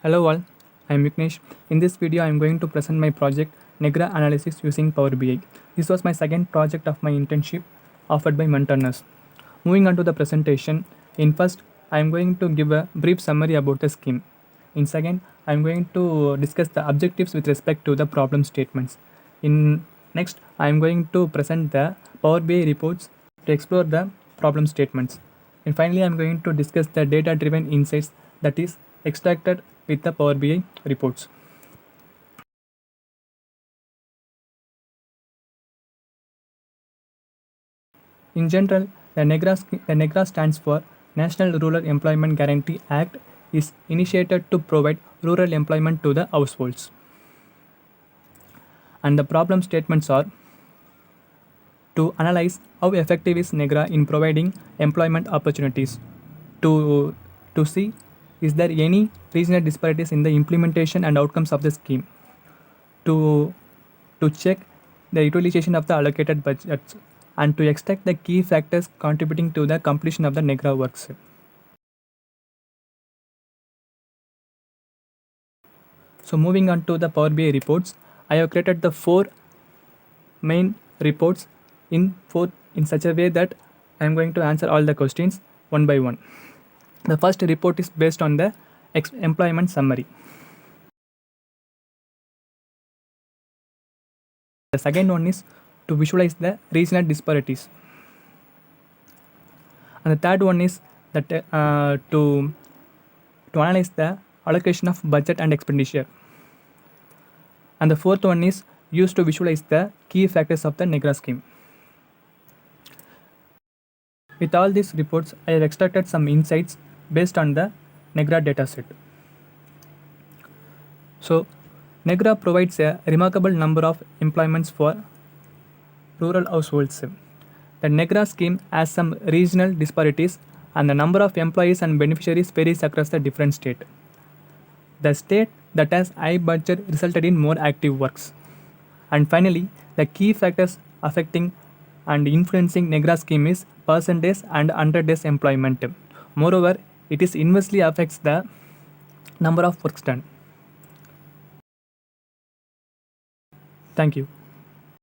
Hello all, I am VIGNESH. In this video, I am going to present my project NREGA analysis using Power BI. This was my second project of my internship offered by Mentorness. Moving on to the presentation, in first, I am going to give a brief summary about the scheme. In second, I am going to discuss the objectives with respect to the problem statements. In next, I am going to present the Power BI reports to explore the problem statements. And finally, I am going to discuss the data-driven insights that is extracted with the Power BI reports. In general, the NREGA stands for National Rural Employment Guarantee Act is initiated to provide rural employment to the households. And the problem statements are to analyze how effective is NREGA in providing employment opportunities, to see is there any regional disparities in the implementation and outcomes of the scheme, to check the utilization of the allocated budgets, and to extract the key factors contributing to the completion of the NREGA works. So moving on to the Power BI reports, I have created the 4 main reports in such a way that I am going to answer all the questions one by one. The first report is based on the employment summary. The second one is to visualize the regional disparities. And the third one is that to analyze the allocation of budget and expenditure. And the fourth one is used to visualize the key factors of the NREGA scheme. With all these reports, I have extracted some insights based on the NREGA dataset. So, NREGA provides a remarkable number of employments for rural households. The NREGA scheme has some regional disparities and the number of employees and beneficiaries varies across the different states. The state that has high budget resulted in more active works. And finally, the key factors affecting and influencing NREGA scheme is percentage and 100 days employment. Moreover, it is inversely affects the number of works done. Thank you.